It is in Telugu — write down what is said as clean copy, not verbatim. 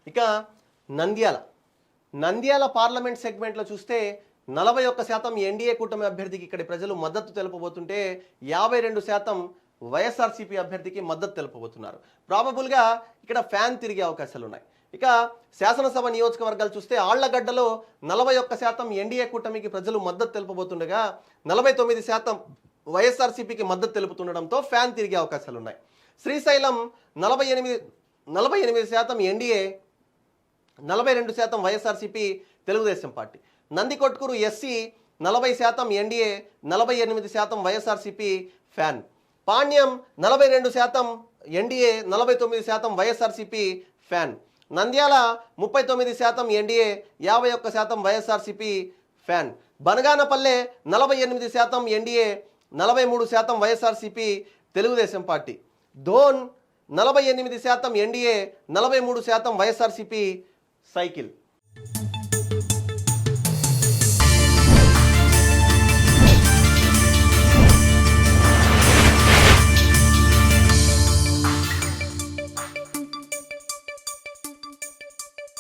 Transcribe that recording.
ఇక నంద్యాల పార్లమెంట్ సెగ్మెంట్లో చూస్తే 41% ఎన్డీఏ కూటమి అభ్యర్థికి ఇక్కడి ప్రజలు మద్దతు తెలుపబోతుంటే 52% వైఎస్ఆర్సీపీ అభ్యర్థికి మద్దతు తెలుపబోతున్నారు. ప్రాబబుల్గా ఇక్కడ ఫ్యాన్ తిరిగే అవకాశాలు ఉన్నాయి. ఇక శాసనసభ నియోజకవర్గాలు చూస్తే ఆళ్లగడ్డలో 41% ఎన్డీఏ కూటమికి ప్రజలు మద్దతు తెలుపబోతుండగా 49% వైఎస్ఆర్సీపీకి మద్దతు తెలుపుతుండడంతో ఫ్యాన్ తిరిగే అవకాశాలు ఉన్నాయి. Srisailam 48% NDA, 42% YSRCP Telugu Desam party. Nandikotkur SC 40% NDA, 48% YSRCP fan. Panyam 42% NDA, 49% YSRCP fan. Nandyal 39% NDA, 51% YSRCP fan. Banaganapalle 48% NDA, 43% YSRCP Telugu Desam party. Dhone 48% NDA, 43% YSRCP cycle.